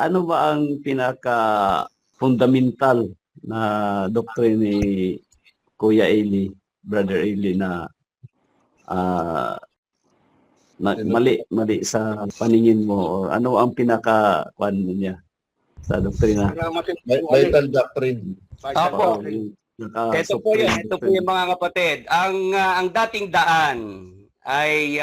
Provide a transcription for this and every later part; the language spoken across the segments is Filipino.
Ano ba ang pinaka-fundamental na doctrine ni Kuya Eli, Brother Eli na mali sa paningin mo, or ano ang pinaka-kwan niya sa doktrina? Vital doctrine. Opo. Ito po yun, ito po yung mga kapatid. Ang dating daan ay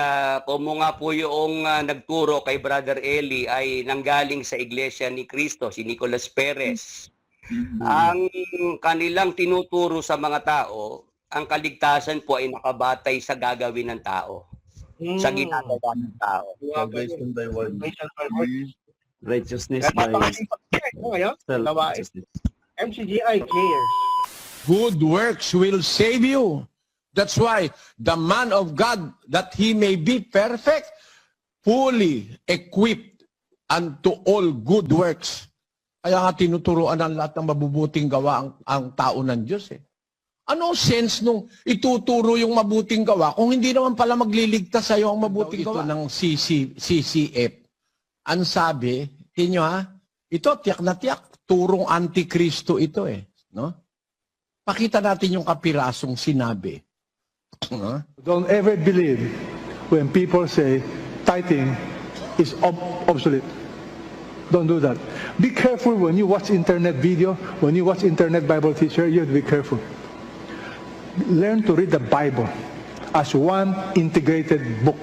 kung nga po yung nagturo kay Brother Eli ay nanggaling sa Iglesia ni Cristo, si Nicolas Perez. Ang kanilang tinuturo sa mga tao, ang kaligtasan po ay nakabatay sa gagawin ng tao. Sa ginagawa ng tao. Salvation by word. Righteousness by self-righteousness. MCGI cares. Good works will save you. That's why the man of God, that he may be perfect, fully equipped unto all good works. Kaya nga tinuturuan ng lahat ng mabubuting gawa ang tao ng Diyos eh. Ano sense nung ituturo yung mabuting gawa kung hindi naman pala magliligtas sa'yo ang mabuting gawa? Ito ng CCF. Ang sabi, tinyo ha, ito tiyak na tiyak, turong antikristo ito eh. No? Pakita natin yung kapirasong sinabi. Don't ever believe when people say tithing is obsolete. Don't do that. Be careful when you watch internet video, when you watch internet Bible teacher, you have to be careful. Learn to read the Bible as one integrated book.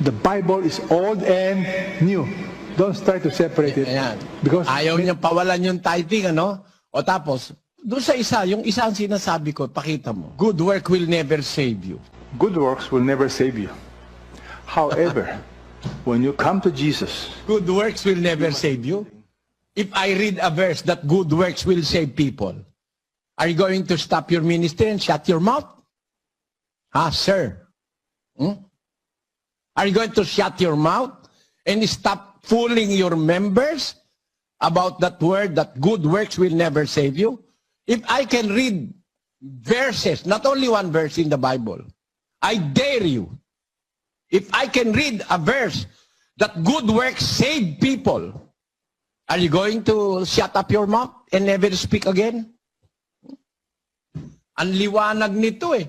The Bible is old and new. Don't try to separate it. Ayan. Because ayaw niya pawalan yung tithing, ano? O tapos, doon sa isa, yung isa ang sinasabi ko, pakita mo. Good work will never save you. good works will never save you. However, when you come to Jesus, Good works will never save you. If I read a verse that good works will save people, are you going to stop your ministry and shut your mouth? Sir? Are you going to shut your mouth and stop fooling your members about that word that good works will never save you? If I can read verses, not only one verse in the Bible, I dare you. If I can read a verse that good works save people, are you going to shut up your mouth and never speak again? Ang liwanag nito eh.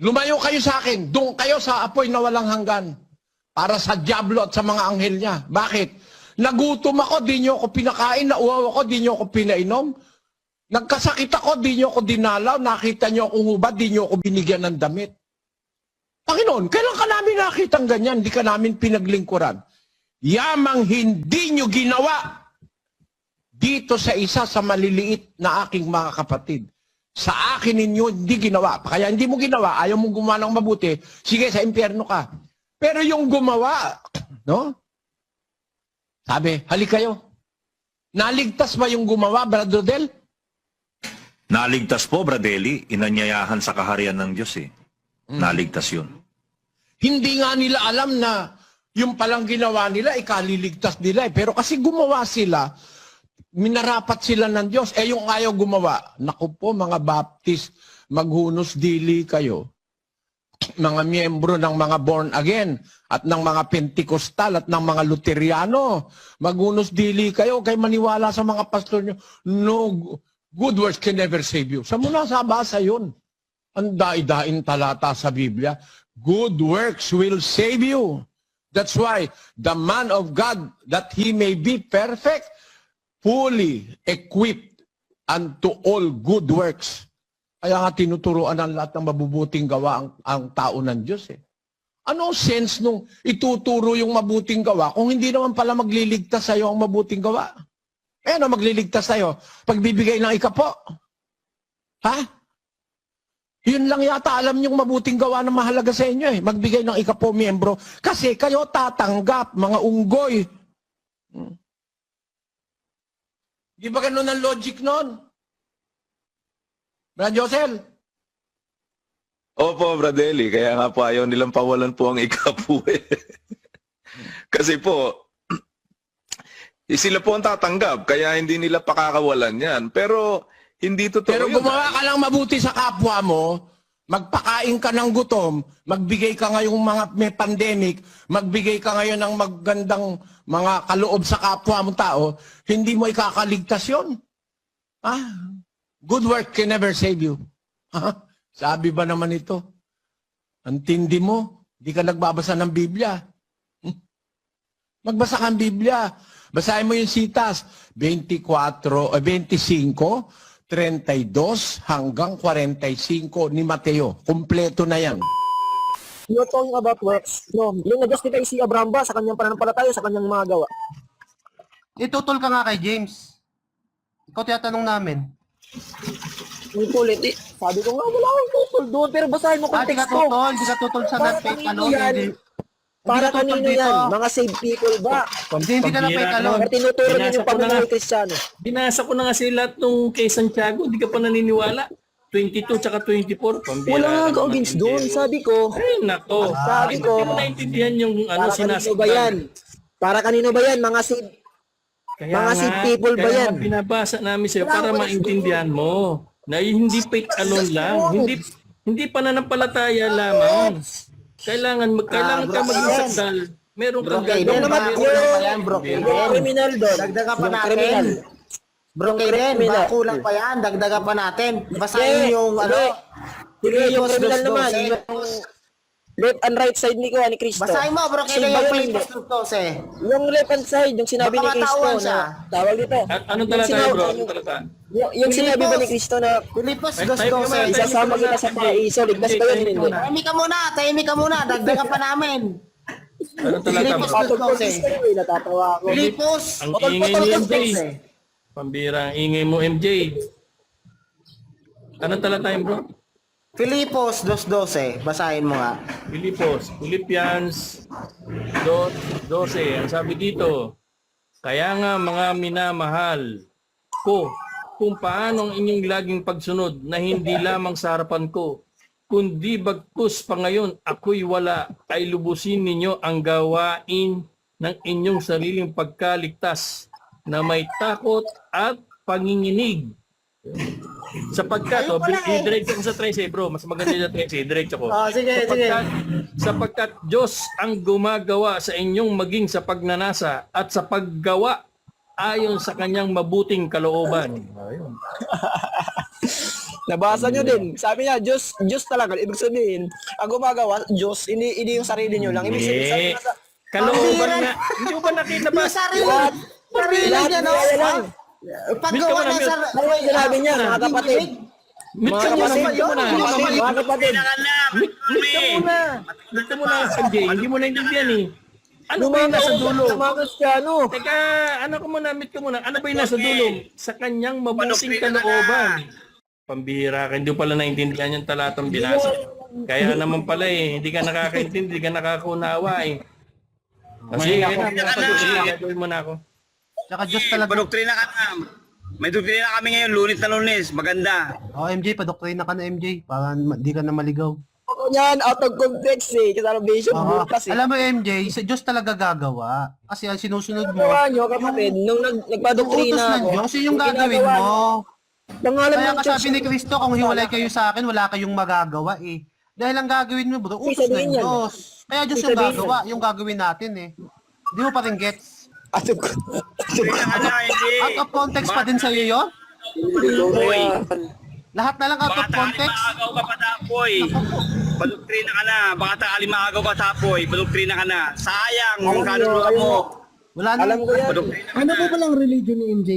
Lumayo kayo sa akin, doon kayo sa apoy na walang hanggan para sa diablo at sa mga anghel niya. Bakit? Nagutom ako, di nyo ako pinakain, nauwaw ako, di nyo ako pinainom. Nagkasakit ako, di nyo ako dinalaw, nakita nyo akong hubad, di nyo ako binigyan ng damit. Panginoon, kailan ka namin nakita ng ganyan? Hindi ka namin pinaglingkuran. Yamang hindi nyo ginawa dito sa isa sa maliliit na aking mga kapatid. Sa akin ninyo, hindi ginawa. Kaya hindi mo ginawa, ayaw mong gumawa ng mabuti, sige, sa impyerno ka. Pero yung gumawa, no? Sabi, halik kayo. Naligtas ba yung gumawa, Brother Del? Naligtas po, Bradeli. Inanyayahan sa kaharian ng Diyos eh. Naligtas yun. Hindi nga nila alam na yung palang ginawa nila, ikaliligtas nila eh. Pero kasi gumawa sila, minarapat sila ng Diyos. Eh yung ayaw gumawa, naku po mga Baptist, maghunos dili kayo. Mga miyembro ng mga born again at ng mga Pentecostal at ng mga Luteriano, maghunos dili kayo kay maniwala sa mga pastor nyo. No, good works can never save you. Sa muna sa basa yun. Ang dai-dain talata sa Biblia. Good works will save you. That's why the man of God, that he may be perfect, fully equipped unto all good works. Kaya nga tinuturuan ng lahat ng mabubuting gawa ang tao ng Diyos eh. Ano sense nung ituturo yung mabuting gawa kung hindi naman pala magliligtas sa'yo ang mabuting gawa? Eh ano magliligtas sa'yo? Pagbibigay ng ikapo? Ha? Yun lang yata alam yung mabuting gawa na mahalaga sa inyo eh. Magbigay ng ikapo, miyembro. Kasi kayo tatanggap, mga unggoy. Di ba ganun ang logic nun? Brad Josel? Opo, Bradeli. Kaya nga po ayaw nilang pawalan po ang ikapo eh. Kasi po, sila po ang tatanggap. Kaya hindi nila pakakawalan yan. Pero hindi totoo Pero yun. gumawa ka lang mabuti sa kapwa mo, Magpakain ka ng gutom, magbigay ka ngayong mga may pandemic, magbigay ka ngayon ng magandang mga kaloob sa kapwa mong tao, hindi mo ikakaligtas yun. Good work can never save you. Sabi ba naman ito? Ang tindi mo, di ka nagbabasa ng Biblia. Magbasa ka ng Biblia. Basahin mo yung sitas, 25, 32 hanggang 45 ni Mateo. Kumpleto na yan. You're talking about works. No, yung nag-justify si Abraham ba sa kanyang pananampalataya, sa kanyang mga gawa? Itutol ka nga kay James. Ikaw tinatanong namin. Yung ulit, sabi ko nga, wala akong tutol doon, pero basahin mo Di ka konteksto. tutol. Di ka tutol sa Para fake kanino ano. yan? Para Hindi ka tutol kanino dito. yan? Mga saved people ba? Hindi ka na fake ano. Or tinuturo niyo Binasa yung ko na pamumuhay nga. Kristyano? Binasa ko na nga sila lahat kay Santiago, di ka pa naniniwala. 22 tsaka 24. Pambira Wala ka nga naman, against hindi. doon, sabi ko. Ay, nako. Sabi ko, Hindi mo naintindihan yung ano para kanino sinasaktan. ba yan? Para kanino ba yan? Mga saved Mga seed people ba yan? Kaya nga binabasa namin sa'yo para maintindihan mo na hindi fake alone lang. Hindi pananampalataya lamang. Kailangan ka maging sakdal. Meron kang Yan gagawin. naman yung criminal doon. Dagdagan pa Yung natin. criminal. Bro Kaden, Criminal. baka kulang pa yan. Dagdagan pa natin. Basahin yung ano. Sige, yung Filipos criminal 2:12. naman. Yung left and right side ni Cristo. Basahin mo, Bro Kaden, Sino ba yung yun? Filipos 2:12. Yung left hand side, yung sinabi ni Baka Cristo matawan siya. na tawag dito. Anong talata yun, bro? Anong talata? Yung sinabi ba ni Cristo na Filipos Tayo ka muna, 2:12. isasama kita sa paraiso, ligtas ba yun? Hindi. Tahimik ka muna. Dagdagan pa namin. Anong talata, Filipos bro? Patol ko Cristo yun, natatawa ako. Filipos. Ang ingay ni MJ. Pambira, ang ingay mo, MJ. Anong talata yun, bro? Filipos 2:12. Basahin mo nga. Philippians 2:12. Ang sabi dito, kaya nga mga minamahal ko, kung paano ang inyong laging pagsunod na hindi lamang sa harapan ko, kundi bagkus pa ngayon ako'y wala, ay lubusin ninyo ang gawain ng inyong sariling pagkaligtas na may takot at panginginig. Sapagkat, i-diretso ko sa 13, bro. Mas maganda yung 13, diretso ko. Sige. Sapagkat Diyos ang gumagawa sa inyong maging sa pagnanasa at sa paggawa ayon sa kanyang mabuting kalooban. Nabasa nyo din. Sabi niya, Diyos talaga. Ibig sabihin, ang gumagawa, Diyos, hindi yung sarili nyo lang. Ibig sabihin, Kalooban na. Hindi mo ba nakinabasa? Sarili niya, no? Paggawa na sa... ano yung sinabi niya, mga kapatid? Meet ka muna. Mga kapatid. Meet ka muna, Sanjay. Hindi mo naintindihan eh. Ano ba yung nasa dulo? Mga Kristiyano. Teka, ano ka muna, meet ka muna. Ano ba yung nasa dulo? Sa kanyang mabuting kalooban. Pambihira ka, hindi pala naintindihan yung talatang binasa. Kaya naman pala eh, hindi ka nakakaintindi, hindi ka nakakunawa eh. Kasi gagawin mo na ako. Tsaka Diyos talaga. Padoktrina ka na. May doktrina kami ngayon, Lunes na Lunes. Maganda. MJ, padoktrina ka na MJ. Para di ka na maligaw. Yan, out of context eh. Salvation, bukas eh. Alam mo MJ, sa Diyos talaga gagawa. Kasi ang sinusunod mo, Gawa nyo, kapatid, nung utos nagpadoktrina ng ako, Diyos, yun yung gagawin mo. pangalan Kaya ng ka church, sabi ni Kristo, kung hiwalay kayo sa akin, wala kayong magagawa eh. Dahil ang gagawin mo, bro, utos sabihin ng yan. Diyos. Kaya Diyos Ibig yung sabihin gagawa, yung gagawin natin eh. Hindi mo pa rin gets. out of Out of context pa din sa'yo yun? Lahat na lang out of context? Maagaw ka pa tapoy. Padoktrina ka na. Baka takali maagaw ka tapoy. Padoktrina ka na. Sayang ang kaluluwa mo. Wala na. Alam ko yan. Padoktrina ka Ano na. po palang religion ni MJ?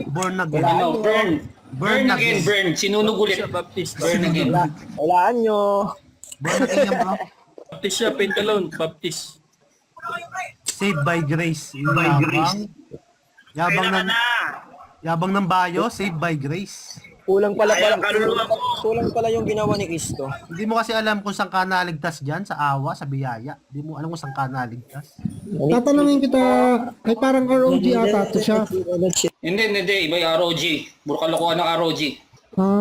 Born again. Burn. Burn again. Burn. Sinunog ulit. Baptist. Burn again. Walaan nyo. Born again yan bro. Baptist siya, Pentalon. Baptist. Saved by grace. Yabang. Padoktrina ka na. Yabang ng bayo, saved by grace. Kulang pala Sayang kaluluwa mo. kulang pala yung ginawa ni Cristo. Hindi mo kasi alam kung saan ka naligtas dyan, sa awa, sa biyaya. Hindi mo alam kung saan ka naligtas. Tatanungin kita, ay parang ROG ata to siya. Hindi. Iba yung ROG. Puro kalokohan ng ROG.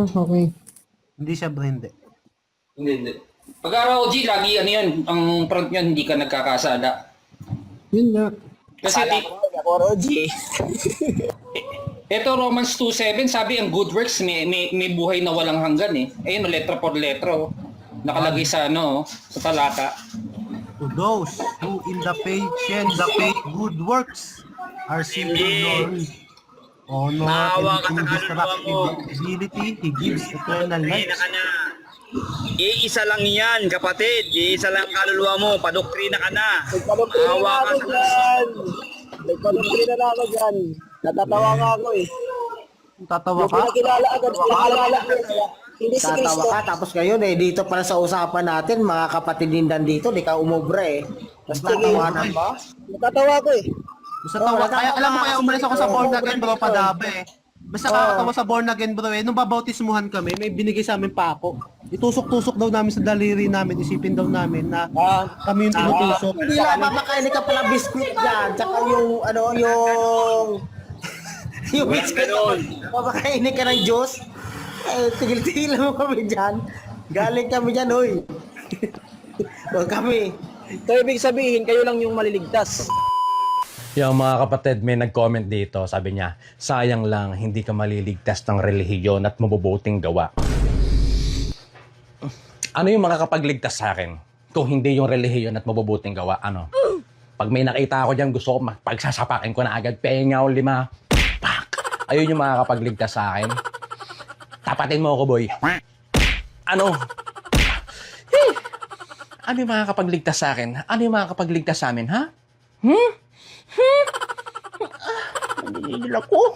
Okay. Hindi siya bro, hindi. Hindi. Pag ROG, lagi ano yan. Ang front nyo, hindi ka nagkakasala. Yun nga. Kasi Kala ko, G. Ito Romans 2:7 sabi ang good works may buhay na walang hanggan eh. Ayun letra por letra oh. Nakalagay sa sa talata. To those who in the patient, the faith good works are seeking glory, honor, and indestructibility, He gives eternal life. Iisa lang yan, kapatid. Iisa lang ang kaluluwa mo. Padoktrina ka na. Nagpadoktrina na ako dyan. Nagpadoktrina na ako dyan. Natatawa nga ako eh. Tatawa Yung ka? pinakilala agad, pinakilala ko. Hindi si Tatawa Cristo. ka, tapos ngayon dito pala sa usapan natin, mga kapatid din dito, di ka umubra eh. Mas tatawanan ba? Natatawa ko eh. Basta tawa. Kaya alam mo kaya umalis ako sa born again bro, Padabe eh. Basta kakatawa sa born again bro eh. Nung babautismuhan kami, may binigay sa amin pako. Itusok-tusok daw namin sa daliri namin, isipin daw namin na kami yung tinutusok. Hindi lang, papakainin ka pala biskuit dyan, tsaka yung, yung biskuit, papakainin ka ng Diyos. Tigil-tigil mo kami dyan. Galing kami dyan, hoy. Huwag kami. So ibig sabihin, kayo lang yung maliligtas. Yung mga kapatid, may nag-comment dito. Sabi niya, sayang lang hindi ka maliligtas ng relihiyon at mabubuting gawa. Ano yung makakapagligtas sa akin? Kung hindi yung relihiyon at mabubuting gawa, ano? Pag may nakita ako dyan, gusto ko pagsasapakin ko na agad, pengaw, 5. Pak! Ayun yung makakapagligtas sa akin. Tapatin mo ako, boy. Ano? Ano yung makakapagligtas sa akin? Ano yung makakapagligtas sa amin, ha? Nanginigil ako.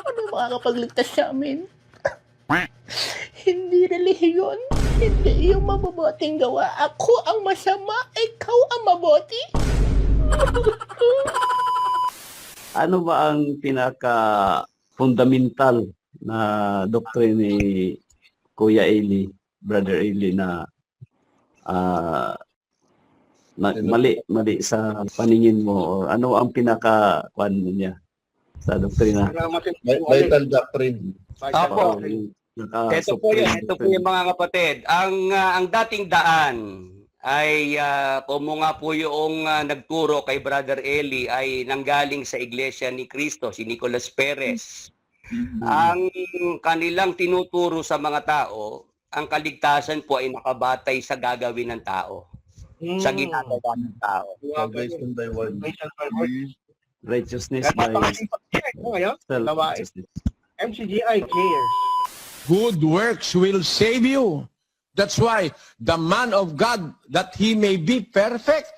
Ano yung makakapagligtas sa amin? Hindi relihiyon. Hindi yung mabubuting gawa. Ako ang masama. Ikaw ang mabuti. Ano ba ang pinaka-fundamental na doctrine ni Kuya Eli, Brother Eli, na mali sa paningin mo, or ano ang pinaka-kwan niya sa doktrina? Vital doctrine. Opo. Ito po yung mga kapatid. Ang dating daan ay kumunga po yung nagturo kay Brother Eli ay nanggaling sa Iglesia ni Cristo, si Nicolas Perez. Ang kanilang tinuturo sa mga tao, ang kaligtasan po ay nakabatay sa gagawin ng tao. Sa ginagawa ng tao. Salvation by word. Righteousness by self-righteousness. MCGI cares. Good works will save you. That's why the man of God, that he may be perfect,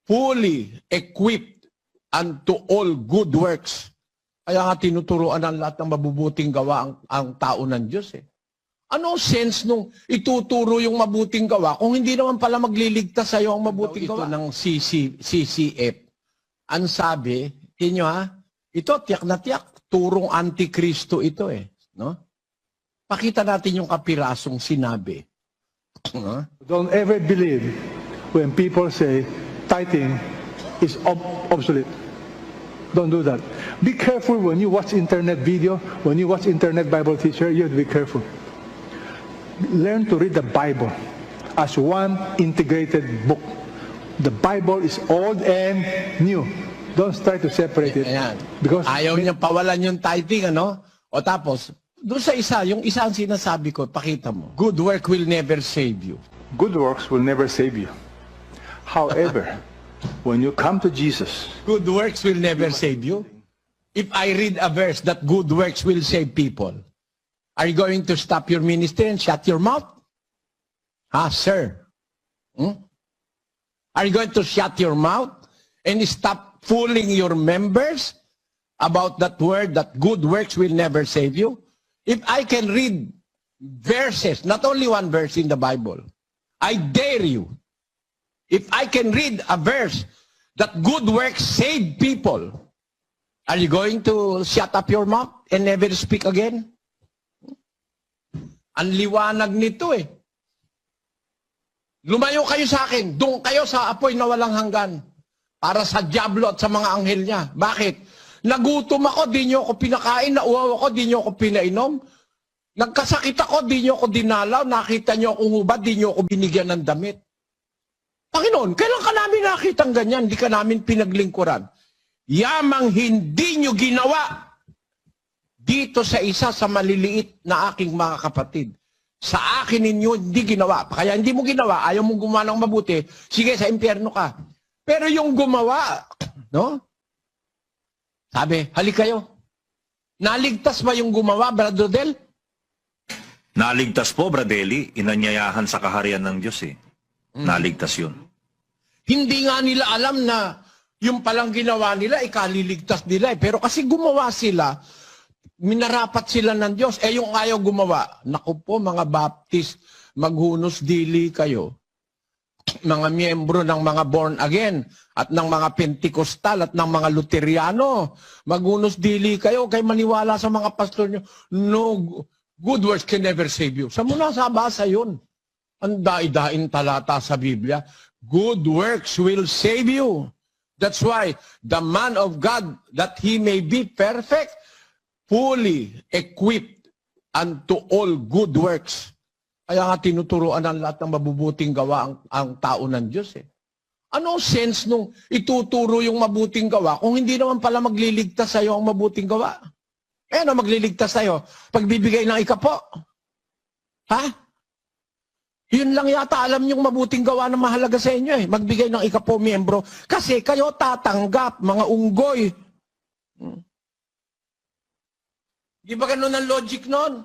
fully equipped unto all good works. Kaya nga tinuturuan ng lahat ng mabubuting gawa ang tao ng Diyos eh. Ano sense nung ituturo yung mabuting gawa kung hindi naman pala magliligtas sa'yo ang mabuting gawa? Ito ng CCF. Ang sabi, inyo ito tiyak na tiyak, turong antikristo ito eh. No? Pakita natin yung kapirasong sinabi. Don't ever believe when people say tithing is obsolete. Don't do that. Be careful when you watch internet video, when you watch internet Bible teacher, you have to be careful. Learn to read the Bible as one integrated book. The Bible is old and new. Don't try to separate it. Ayan. Because ayaw niya pawalan yung tithing, ano? O tapos, doon sa yung isa ang sinasabi ko, pakita mo. Good work will never save you. good works will never save you. However, when you come to Jesus, good works will never save you. If I read a verse that good works will save people, are you going to stop your ministry and shut your mouth? Sir? Are you going to shut your mouth and stop fooling your members about that word that good works will never save you? If I can read verses, not only one verse in the Bible, I dare you. If I can read a verse that good works save people, are you going to shut up your mouth and never speak again? Ang liwanag nito eh. Lumayo kayo sa akin. Doon kayo sa apoy na walang hanggan. Para sa diablo at sa mga anghel niya. Bakit? Nagutom ako, di nyo ako pinakain. Nauwaw ako, di nyo ako pinainom. Nagkasakit ako, di nyo ako dinalaw. Nakita nyo akong hubad, di nyo ako binigyan ng damit. Panginoon, kailan ka namin nakita ng ganyan? Hindi ka namin pinaglingkuran. Yamang hindi nyo ginawa. dito sa isa sa maliliit na aking mga kapatid. Sa akin ninyo, hindi ginawa. Kaya hindi mo ginawa, ayaw mong gumawa ng mabuti, sige, sa impyerno ka. Pero yung gumawa, no? Sabi, halik kayo. Naligtas ba yung gumawa, Brother Del? Naligtas po, Bradeli, inanyayahan sa kaharian ng Diyos eh. Naligtas yun. Hindi nga nila alam na yung palang ginawa nila, ikaliligtas nila. Pero kasi gumawa sila, minarapat sila ng Diyos. Yung ayaw gumawa, naku po mga Baptist, maghunos dili kayo. Mga miyembro ng mga born again at ng mga Pentecostal at ng mga Luteriano, maghunos dili kayo kay maniwala sa mga pastor nyo. No, good works can never save you. Sa muna sa basa yun. Ang dain talata sa Biblia. Good works will save you. That's why the man of God, that he may be perfect, fully equipped unto all good works. Kaya nga tinuturuan ng lahat ng mabubuting gawa ang tao ng Diyos eh. Anong sense nung ituturo yung mabuting gawa kung hindi naman pala magliligtas sa'yo ang mabuting gawa? Ano magliligtas sa'yo? Pagbibigay ng ikapo. Ha? Yun lang yata alam yung mabuting gawa na mahalaga sa inyo eh. Magbigay ng ikapo, miyembro. Kasi kayo tatanggap, mga unggoy. Di ba ganun ang logic nun?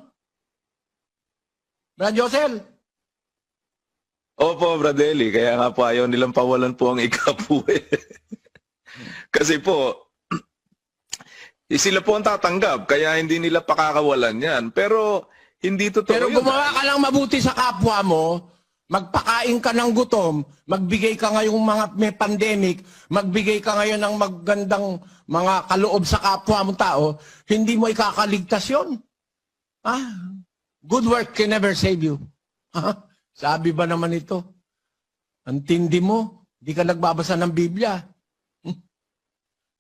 Brad Josel? Opo, Bradeli. Kaya nga po ayaw nilang pawalan po ang ikapo eh. Kasi po, sila po ang tatanggap. Kaya hindi nila pakakawalan yan. Pero hindi totoo Pero yun. gumawa ka lang mabuti sa kapwa mo, magpakain ka ng gutom, magbigay ka ngayong mga may pandemic, magbigay ka ngayon ng magandang mga kaloob sa kapwa mo tao, hindi mo ikakaligtas yun. Good work can never save you. Sabi ba naman ito? Ang tindi mo, di ka nagbabasa ng Biblia.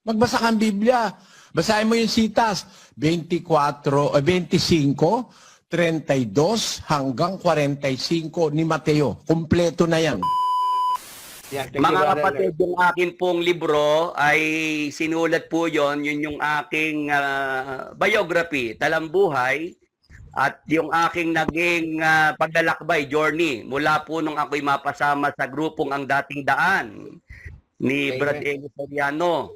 Magbasa ka ng Biblia. Basahin mo yung sitas, 25, 32 hanggang 45 ni Mateo. Kumpleto na yan. Mga kapatid, yung akin pong libro ay sinulat po yun yung aking biography, talambuhay, at yung aking naging paglalakbay, journey, mula po nung ako'y mapasama sa grupong Ang Dating Daan ni Brad Eli Soriano.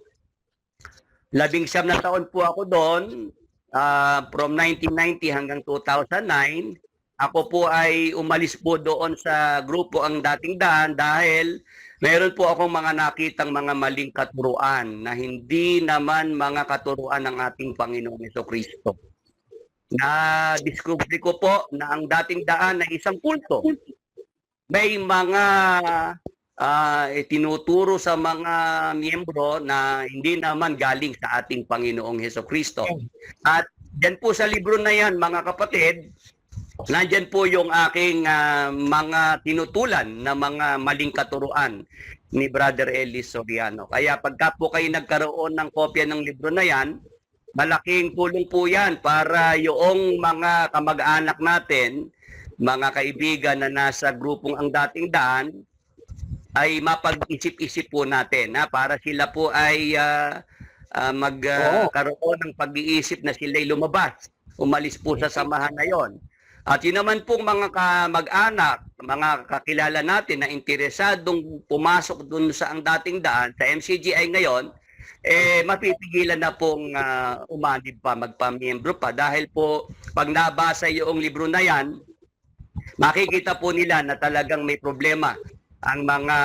19 na taon po ako doon, from 1990 hanggang 2009. Ako po ay umalis po doon sa grupo Ang Dating Daan dahil meron po akong mga nakitang mga maling katuruan na hindi naman mga katuruan ng ating Panginoong Jesucristo. Na-discover ko po na ang Dating Daan ay isang kulto. May mga tinuturo sa mga miyembro na hindi naman galing sa ating Panginoong Jesucristo. At dyan po sa libro na yan, mga kapatid, nandyan po yung aking mga tinutulan na mga maling katuruan ni Brother Eli Soriano. Kaya pagka po kayo nagkaroon ng kopya ng libro na yan, malaking tulong po yan para yung mga kamag-anak natin, mga kaibigan na nasa grupong Ang Dating Daan, ay mapag-isip-isip po natin para sila po ay magkaroon ng pag-iisip na sila'y lumabas, umalis po sa samahan na yon. At yun naman pong mga kamag-anak, mga kakilala natin na interesadong pumasok dun sa Ang Dating Daan, sa MCGI ngayon, mapipigilan na pong umanib pa, magpamiyembro pa. Dahil po, pag nabasa yung libro na yan, makikita po nila na talagang may problema ang mga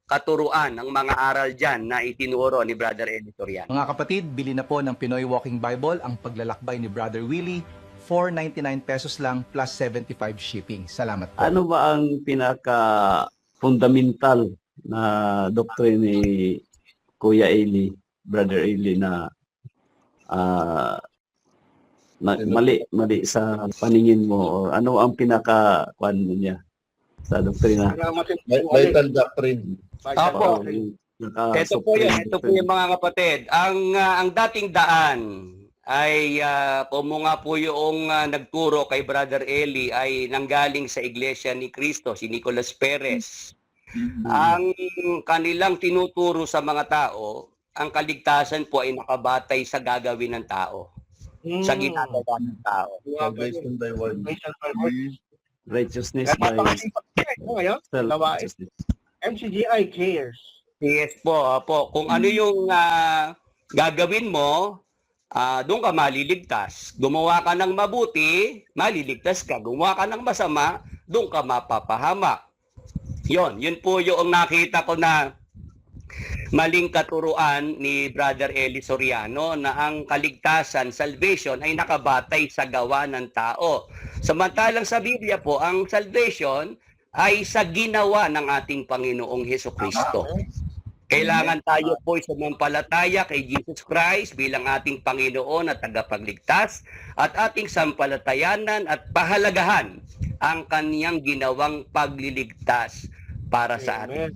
katuruan, ang mga aral dyan na itinuro ni Brother Eli Soriano. Mga kapatid, bili na po ng Pinoy Walking Bible, ang paglalakbay ni Brother Willie, 499 pesos lang plus 75 shipping. Salamat po. Ano ba ang pinaka-fundamental na doctrine ni Kuya Eli, Brother Eli na mali sa paningin mo, or ano ang pinaka-kwan niya sa doktrina? Vital doctrine. Opo. Ito po yung mga kapatid. Ang Dating Daan ay kung nga po yung nagturo kay Brother Eli ay nanggaling sa Iglesia ni Cristo, si Nicolas Perez. Ang kanilang tinuturo sa mga tao, ang kaligtasan po ay nakabatay sa gagawin ng tao. sa ginagawa ng tao. Salvation by word. Righteousness by self-righteousness. MCGI cares. Yes po, opo. Kung ano yung gagawin mo, doon ka maliligtas. Gumawa ka ng mabuti, maliligtas ka. Gumawa ka ng masama, doon ka mapapahamak. Yun po yung nakita ko na maling katuruan ni Brother Eli Soriano na ang kaligtasan, salvation, ay nakabatay sa gawa ng tao. Samantalang sa Biblia po, ang salvation ay sa ginawa ng ating Panginoong Hesukristo. Kailangan tayo po sumampalataya kay Jesus Christ bilang ating Panginoon at tagapagligtas at ating sampalatayanan at pahalagahan ang kaniyang ginawang pagliligtas para sa atin.